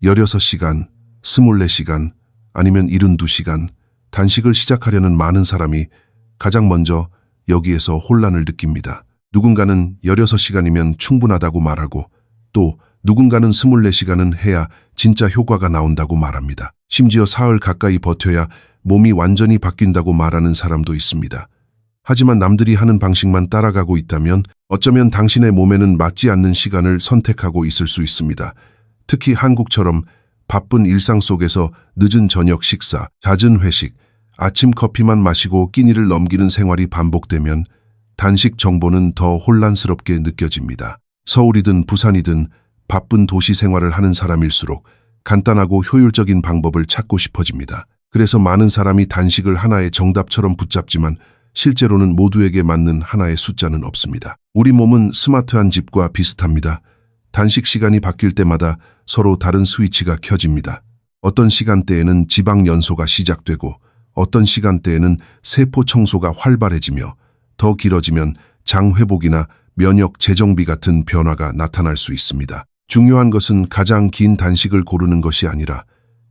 16시간, 24시간, 아니면 72시간 단식을 시작하려는 많은 사람이 가장 먼저 여기에서 혼란을 느낍니다. 누군가는 16시간이면 충분하다고 말하고 또 누군가는 24시간은 해야 진짜 효과가 나온다고 말합니다. 심지어 사흘 가까이 버텨야 몸이 완전히 바뀐다고 말하는 사람도 있습니다. 하지만 남들이 하는 방식만 따라가고 있다면 어쩌면 당신의 몸에는 맞지 않는 시간을 선택하고 있을 수 있습니다. 특히 한국처럼 바쁜 일상 속에서 늦은 저녁 식사, 잦은 회식, 아침 커피만 마시고 끼니를 넘기는 생활이 반복되면 단식 정보는 더 혼란스럽게 느껴집니다. 서울이든 부산이든 바쁜 도시 생활을 하는 사람일수록 간단하고 효율적인 방법을 찾고 싶어집니다. 그래서 많은 사람이 단식을 하나의 정답처럼 붙잡지만 실제로는 모두에게 맞는 하나의 숫자는 없습니다. 우리 몸은 스마트한 집과 비슷합니다. 단식 시간이 바뀔 때마다 서로 다른 스위치가 켜집니다. 어떤 시간대에는 지방 연소가 시작되고 어떤 시간대에는 세포 청소가 활발해지며 더 길어지면 장 회복이나 면역 재정비 같은 변화가 나타날 수 있습니다. 중요한 것은 가장 긴 단식을 고르는 것이 아니라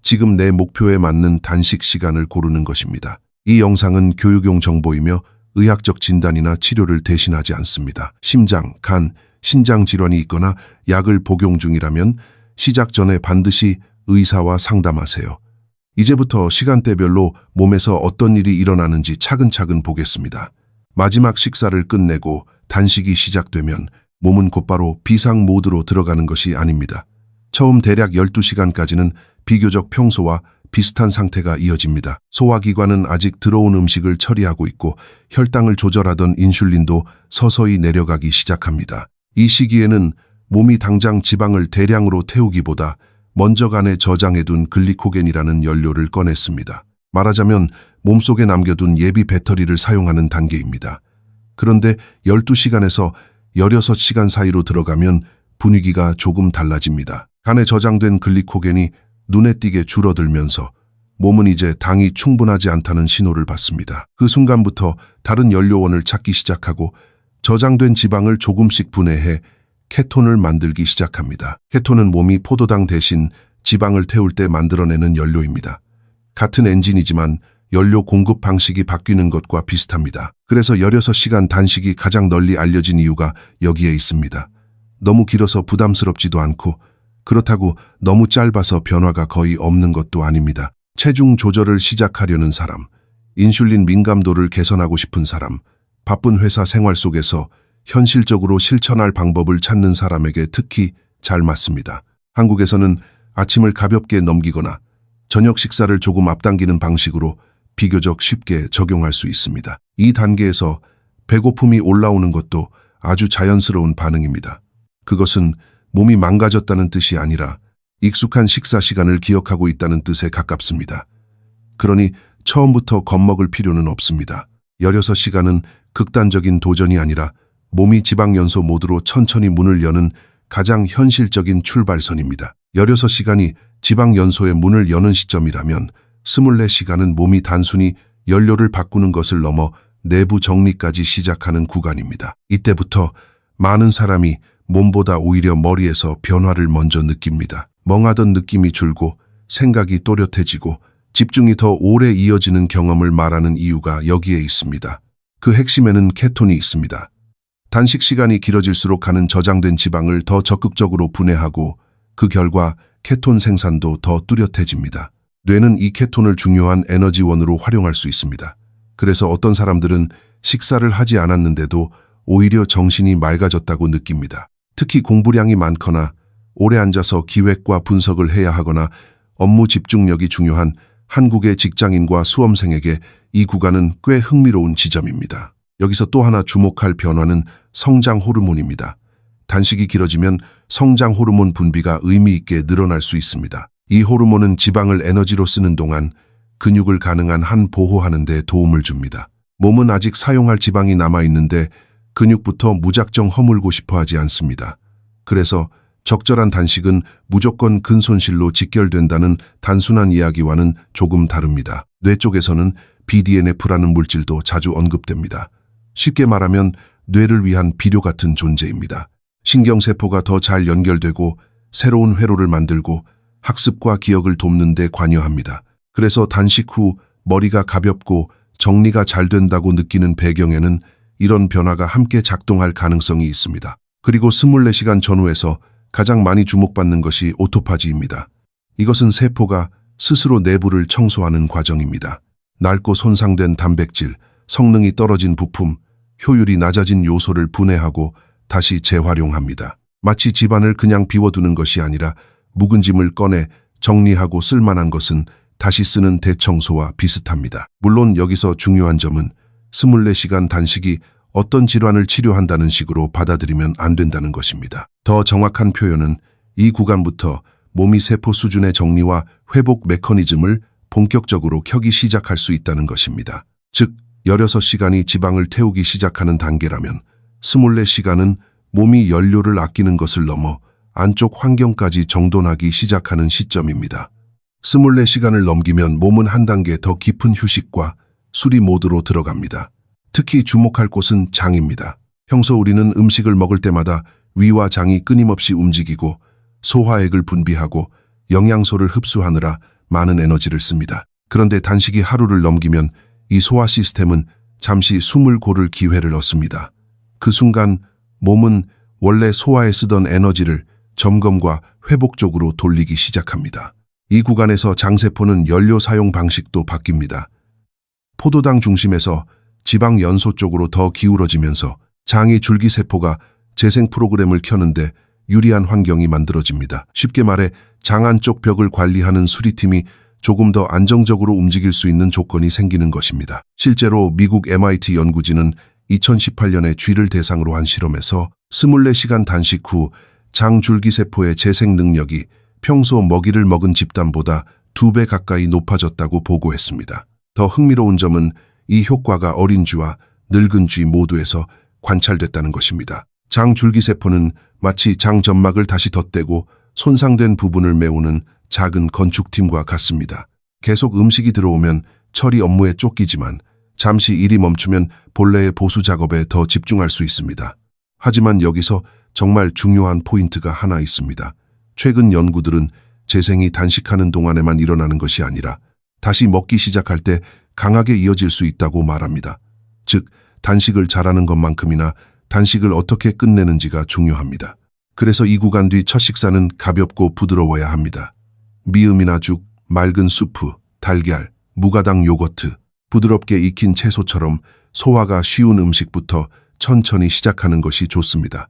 지금 내 목표에 맞는 단식 시간을 고르는 것입니다. 이 영상은 교육용 정보이며 의학적 진단이나 치료를 대신하지 않습니다. 심장, 간, 신장 질환이 있거나 약을 복용 중이라면 시작 전에 반드시 의사와 상담하세요. 이제부터 시간대별로 몸에서 어떤 일이 일어나는지 차근차근 보겠습니다. 마지막 식사를 끝내고 단식이 시작되면 몸은 곧바로 비상 모드로 들어가는 것이 아닙니다. 처음 대략 12시간까지는 비교적 평소와 비슷한 상태가 이어집니다. 소화기관은 아직 들어온 음식을 처리하고 있고 혈당을 조절하던 인슐린도 서서히 내려가기 시작합니다. 이 시기에는 몸이 당장 지방을 대량으로 태우기보다 먼저 간에 저장해둔 글리코겐이라는 연료를 꺼냈습니다. 말하자면 몸속에 남겨둔 예비 배터리를 사용하는 단계입니다. 그런데 12시간에서 16시간 사이로 들어가면 분위기가 조금 달라집니다. 간에 저장된 글리코겐이 눈에 띄게 줄어들면서 몸은 이제 당이 충분하지 않다는 신호를 받습니다. 그 순간부터 다른 연료원을 찾기 시작하고 저장된 지방을 조금씩 분해해 케톤을 만들기 시작합니다. 케톤은 몸이 포도당 대신 지방을 태울 때 만들어내는 연료입니다. 같은 엔진이지만 연료 공급 방식이 바뀌는 것과 비슷합니다. 그래서 16시간 단식이 가장 널리 알려진 이유가 여기에 있습니다. 너무 길어서 부담스럽지도 않고 그렇다고 너무 짧아서 변화가 거의 없는 것도 아닙니다. 체중 조절을 시작하려는 사람, 인슐린 민감도를 개선하고 싶은 사람, 바쁜 회사 생활 속에서 현실적으로 실천할 방법을 찾는 사람에게 특히 잘 맞습니다. 한국에서는 아침을 가볍게 넘기거나 저녁 식사를 조금 앞당기는 방식으로 비교적 쉽게 적용할 수 있습니다. 이 단계에서 배고픔이 올라오는 것도 아주 자연스러운 반응입니다. 그것은 몸이 망가졌다는 뜻이 아니라 익숙한 식사 시간을 기억하고 있다는 뜻에 가깝습니다. 그러니 처음부터 겁먹을 필요는 없습니다. 16시간은 극단적인 도전이 아니라 몸이 지방연소 모드로 천천히 문을 여는 가장 현실적인 출발선입니다. 16시간이 지방연소의 문을 여는 시점이라면 24시간은 몸이 단순히 연료를 바꾸는 것을 넘어 내부 정리까지 시작하는 구간입니다. 이때부터 많은 사람이 몸보다 오히려 머리에서 변화를 먼저 느낍니다. 멍하던 느낌이 줄고 생각이 또렷해지고 집중이 더 오래 이어지는 경험을 말하는 이유가 여기에 있습니다. 그 핵심에는 케톤이 있습니다. 단식 시간이 길어질수록 간은 저장된 지방을 더 적극적으로 분해하고 그 결과 케톤 생산도 더 뚜렷해집니다. 뇌는 이 케톤을 중요한 에너지원으로 활용할 수 있습니다. 그래서 어떤 사람들은 식사를 하지 않았는데도 오히려 정신이 맑아졌다고 느낍니다. 특히 공부량이 많거나 오래 앉아서 기획과 분석을 해야 하거나 업무 집중력이 중요한 한국의 직장인과 수험생에게 이 구간은 꽤 흥미로운 지점입니다. 여기서 또 하나 주목할 변화는 성장 호르몬입니다. 단식이 길어지면 성장 호르몬 분비가 의미 있게 늘어날 수 있습니다. 이 호르몬은 지방을 에너지로 쓰는 동안 근육을 가능한 한 보호하는 데 도움을 줍니다. 몸은 아직 사용할 지방이 남아있는데 근육부터 무작정 허물고 싶어 하지 않습니다. 그래서 적절한 단식은 무조건 근손실로 직결된다는 단순한 이야기와는 조금 다릅니다. 뇌 쪽에서는 BDNF라는 물질도 자주 언급됩니다. 쉽게 말하면 뇌를 위한 비료 같은 존재입니다. 신경세포가 더 잘 연결되고 새로운 회로를 만들고 학습과 기억을 돕는 데 관여합니다. 그래서 단식 후 머리가 가볍고 정리가 잘 된다고 느끼는 배경에는 이런 변화가 함께 작동할 가능성이 있습니다. 그리고 24시간 전후에서 가장 많이 주목받는 것이 오토파지입니다. 이것은 세포가 스스로 내부를 청소하는 과정입니다. 낡고 손상된 단백질, 성능이 떨어진 부품, 효율이 낮아진 요소를 분해하고 다시 재활용합니다. 마치 집안을 그냥 비워두는 것이 아니라 묵은 짐을 꺼내 정리하고 쓸만한 것은 다시 쓰는 대청소와 비슷합니다. 물론 여기서 중요한 점은 24시간 단식이 어떤 질환을 치료한다는 식으로 받아들이면 안 된다는 것입니다. 더 정확한 표현은 이 구간부터 몸이 세포 수준의 정리와 회복 메커니즘을 본격적으로 켜기 시작할 수 있다는 것입니다. 즉, 16시간이 지방을 태우기 시작하는 단계라면 24시간은 몸이 연료를 아끼는 것을 넘어 안쪽 환경까지 정돈하기 시작하는 시점입니다. 24시간을 넘기면 몸은 한 단계 더 깊은 휴식과 수리 모드로 들어갑니다. 특히 주목할 곳은 장입니다. 평소 우리는 음식을 먹을 때마다 위와 장이 끊임없이 움직이고 소화액을 분비하고 영양소를 흡수하느라 많은 에너지를 씁니다. 그런데 단식이 하루를 넘기면 이 소화 시스템은 잠시 숨을 고를 기회를 얻습니다. 그 순간 몸은 원래 소화에 쓰던 에너지를 점검과 회복 쪽으로 돌리기 시작합니다. 이 구간에서 장세포는 연료 사용 방식도 바뀝니다. 포도당 중심에서 지방 연소 쪽으로 더 기울어지면서 장이 줄기세포가 재생 프로그램을 켜는데 유리한 환경이 만들어집니다. 쉽게 말해 장 안쪽 벽을 관리하는 수리팀이 조금 더 안정적으로 움직일 수 있는 조건이 생기는 것입니다. 실제로 미국 MIT 연구진은 2018년에 쥐를 대상으로 한 실험에서 24시간 단식 후 장 줄기세포의 재생 능력이 평소 먹이를 먹은 집단보다 2배 가까이 높아졌다고 보고했습니다. 더 흥미로운 점은 이 효과가 어린 쥐와 늙은 쥐 모두에서 관찰됐다는 것입니다. 장 줄기세포는 마치 장 점막을 다시 덧대고 손상된 부분을 메우는 작은 건축팀과 같습니다. 계속 음식이 들어오면 처리 업무에 쫓기지만 잠시 일이 멈추면 본래의 보수 작업에 더 집중할 수 있습니다. 하지만 여기서 정말 중요한 포인트가 하나 있습니다. 최근 연구들은 재생이 단식하는 동안에만 일어나는 것이 아니라 다시 먹기 시작할 때 강하게 이어질 수 있다고 말합니다. 즉, 단식을 잘하는 것만큼이나 단식을 어떻게 끝내는지가 중요합니다. 그래서 이 구간 뒤 첫 식사는 가볍고 부드러워야 합니다. 미음이나 죽, 맑은 수프, 달걀, 무가당 요거트, 부드럽게 익힌 채소처럼 소화가 쉬운 음식부터 천천히 시작하는 것이 좋습니다.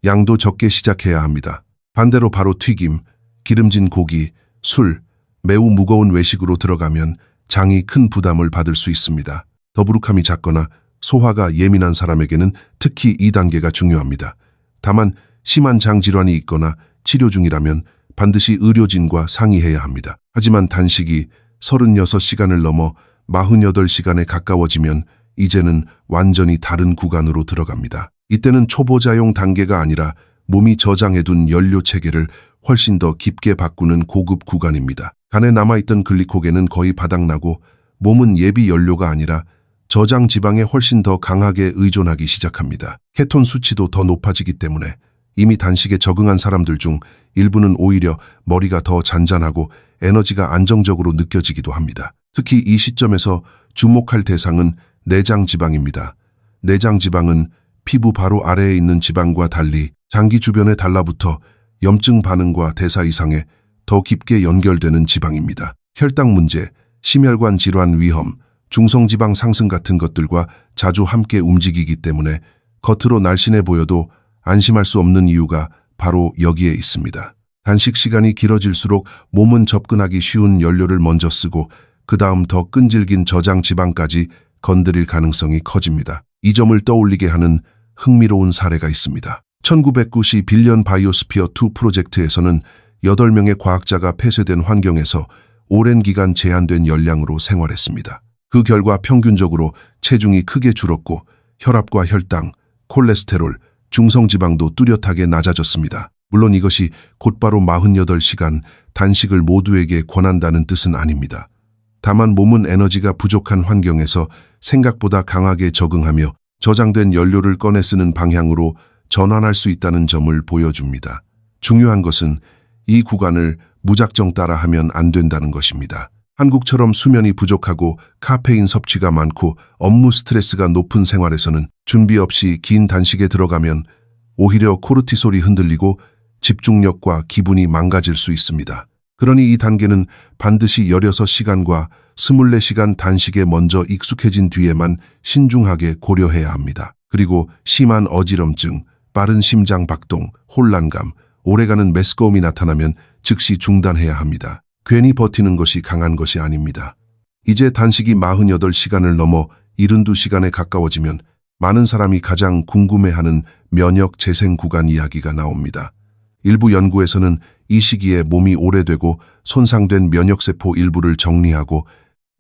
양도 적게 시작해야 합니다. 반대로 바로 튀김, 기름진 고기, 술, 매우 무거운 외식으로 들어가면 장이 큰 부담을 받을 수 있습니다. 더부룩함이 작거나 소화가 예민한 사람에게는 특히 이 단계가 중요합니다. 다만 심한 장 질환이 있거나 치료 중이라면 반드시 의료진과 상의해야 합니다. 하지만 단식이 36시간을 넘어 48시간에 가까워지면 이제는 완전히 다른 구간으로 들어갑니다. 이때는 초보자용 단계가 아니라 몸이 저장해둔 연료 체계를 훨씬 더 깊게 바꾸는 고급 구간입니다. 간에 남아있던 글리코겐은 거의 바닥나고 몸은 예비 연료가 아니라 저장 지방에 훨씬 더 강하게 의존하기 시작합니다. 케톤 수치도 더 높아지기 때문에 이미 단식에 적응한 사람들 중 일부는 오히려 머리가 더 잔잔하고 에너지가 안정적으로 느껴지기도 합니다. 특히 이 시점에서 주목할 대상은 내장 지방입니다. 내장 지방은 피부 바로 아래에 있는 지방과 달리 장기 주변에 달라붙어 염증 반응과 대사 이상에 더 깊게 연결되는 지방입니다. 혈당 문제, 심혈관 질환 위험, 중성지방 상승 같은 것들과 자주 함께 움직이기 때문에 겉으로 날씬해 보여도 안심할 수 없는 이유가 바로 여기에 있습니다. 단식 시간이 길어질수록 몸은 접근하기 쉬운 연료를 먼저 쓰고 그 다음 더 끈질긴 저장 지방까지 건드릴 가능성이 커집니다. 이 점을 떠올리게 하는 흥미로운 사례가 있습니다. 1990 빌리언 바이오스피어2 프로젝트에서는 8명의 과학자가 폐쇄된 환경에서 오랜 기간 제한된 열량으로 생활했습니다. 그 결과 평균적으로 체중이 크게 줄었고 혈압과 혈당, 콜레스테롤, 중성지방도 뚜렷하게 낮아졌습니다. 물론 이것이 곧바로 48시간 단식을 모두에게 권한다는 뜻은 아닙니다. 다만 몸은 에너지가 부족한 환경에서 생각보다 강하게 적응하며 저장된 연료를 꺼내 쓰는 방향으로 전환할 수 있다는 점을 보여줍니다. 중요한 것은 이 구간을 무작정 따라하면 안 된다는 것입니다. 한국처럼 수면이 부족하고 카페인 섭취가 많고 업무 스트레스가 높은 생활에서는 준비 없이 긴 단식에 들어가면 오히려 코르티솔이 흔들리고 집중력과 기분이 망가질 수 있습니다. 그러니 이 단계는 반드시 16시간과 24시간 단식에 먼저 익숙해진 뒤에만 신중하게 고려해야 합니다. 그리고 심한 어지럼증, 빠른 심장 박동, 혼란감, 오래가는 메스꺼움이 나타나면 즉시 중단해야 합니다. 괜히 버티는 것이 강한 것이 아닙니다. 이제 단식이 48시간을 넘어 72시간에 가까워지면 많은 사람이 가장 궁금해하는 면역 재생 구간 이야기가 나옵니다. 일부 연구에서는 이 시기에 몸이 오래되고 손상된 면역세포 일부를 정리하고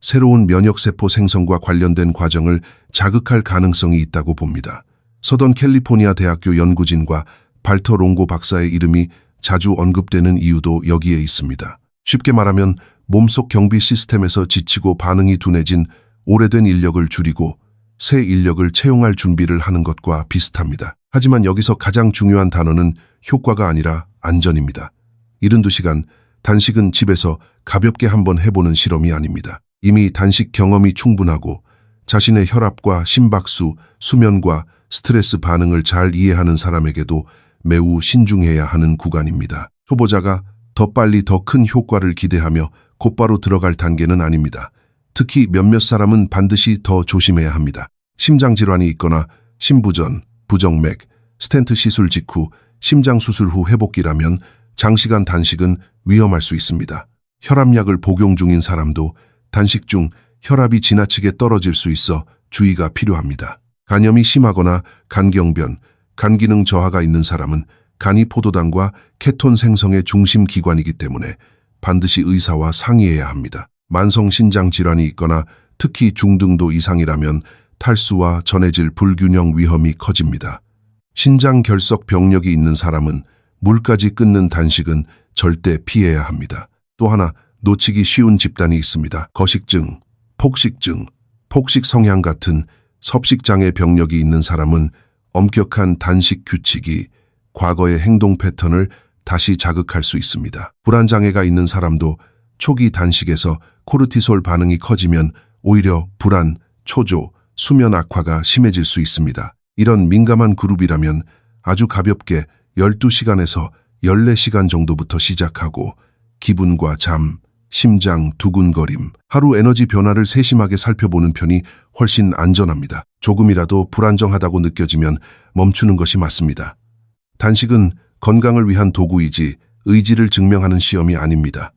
새로운 면역세포 생성과 관련된 과정을 자극할 가능성이 있다고 봅니다. 서던 캘리포니아 대학교 연구진과 발터 롱고 박사의 이름이 자주 언급되는 이유도 여기에 있습니다. 쉽게 말하면 몸속 경비 시스템에서 지치고 반응이 둔해진 오래된 인력을 줄이고 새 인력을 채용할 준비를 하는 것과 비슷합니다. 하지만 여기서 가장 중요한 단어는 효과가 아니라 안전입니다. 72시간, 단식은 집에서 가볍게 한번 해보는 실험이 아닙니다. 이미 단식 경험이 충분하고 자신의 혈압과 심박수, 수면과 스트레스 반응을 잘 이해하는 사람에게도 매우 신중해야 하는 구간입니다. 초보자가 더 빨리 더 큰 효과를 기대하며 곧바로 들어갈 단계는 아닙니다. 특히 몇몇 사람은 반드시 더 조심해야 합니다. 심장질환이 있거나 심부전, 부정맥, 스텐트 시술 직후, 심장 수술 후 회복기라면 장시간 단식은 위험할 수 있습니다. 혈압약을 복용 중인 사람도 단식 중 혈압이 지나치게 떨어질 수 있어 주의가 필요합니다. 간염이 심하거나 간경변, 간기능 저하가 있는 사람은 간이 포도당과 케톤 생성의 중심 기관이기 때문에 반드시 의사와 상의해야 합니다. 만성 신장 질환이 있거나 특히 중등도 이상이라면 탈수와 전해질 불균형 위험이 커집니다. 신장 결석 병력이 있는 사람은 물까지 끊는 단식은 절대 피해야 합니다. 또 하나 놓치기 쉬운 집단이 있습니다. 거식증, 폭식증, 폭식 성향 같은 섭식장애 병력이 있는 사람은 엄격한 단식 규칙이 과거의 행동 패턴을 다시 자극할 수 있습니다. 불안장애가 있는 사람도 초기 단식에서 코르티솔 반응이 커지면 오히려 불안, 초조, 수면 악화가 심해질 수 있습니다. 이런 민감한 그룹이라면 아주 가볍게 12시간에서 14시간 정도부터 시작하고 기분과 잠, 심장, 두근거림, 하루 에너지 변화를 세심하게 살펴보는 편이 훨씬 안전합니다. 조금이라도 불안정하다고 느껴지면 멈추는 것이 맞습니다. 단식은 건강을 위한 도구이지 의지를 증명하는 시험이 아닙니다.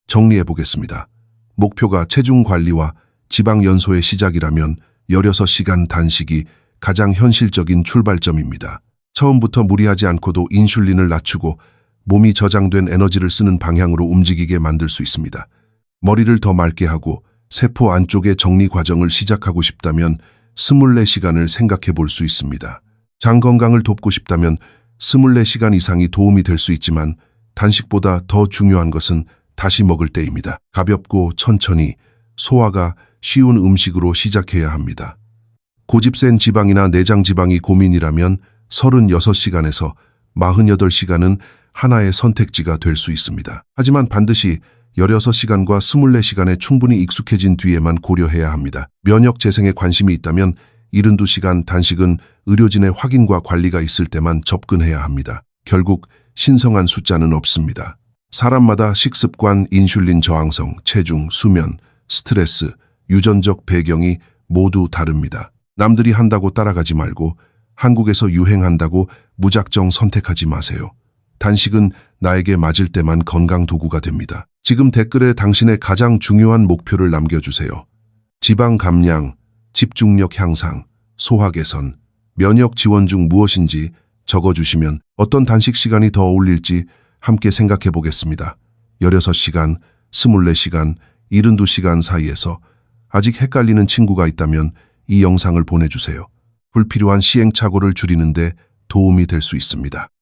정리해 보겠습니다. 목표가 체중 관리와 지방 연소의 시작이라면 16시간 단식이 가장 현실적인 출발점입니다. 처음부터 무리하지 않고도 인슐린을 낮추고 몸이 저장된 에너지를 쓰는 방향으로 움직이게 만들 수 있습니다. 머리를 더 맑게 하고 세포 안쪽의 정리 과정을 시작하고 싶다면 24시간을 생각해 볼 수 있습니다. 장 건강을 돕고 싶다면 24시간 이상이 도움이 될 수 있지만 단식보다 더 중요한 것은 다시 먹을 때입니다. 가볍고 천천히 소화가 쉬운 음식으로 시작해야 합니다. 고집 센 지방이나 내장 지방이 고민이라면 36시간에서 48시간은 하나의 선택지가 될 수 있습니다. 하지만 반드시 16시간과 24시간에 충분히 익숙해진 뒤에만 고려해야 합니다. 면역 재생에 관심이 있다면 72시간 단식은 의료진의 확인과 관리가 있을 때만 접근해야 합니다. 결국 신성한 숫자는 없습니다. 사람마다 식습관, 인슐린 저항성, 체중, 수면, 스트레스, 유전적 배경이 모두 다릅니다. 남들이 한다고 따라가지 말고 한국에서 유행한다고 무작정 선택하지 마세요. 단식은 나에게 맞을 때만 건강 도구가 됩니다. 지금 댓글에 당신의 가장 중요한 목표를 남겨주세요. 지방 감량, 집중력 향상, 소화 개선, 면역 지원 중 무엇인지 적어주시면 어떤 단식 시간이 더 어울릴지 함께 생각해 보겠습니다. 16시간, 24시간, 72시간 사이에서 아직 헷갈리는 친구가 있다면 이 영상을 보내주세요. 불필요한 시행착오를 줄이는 데 도움이 될 수 있습니다.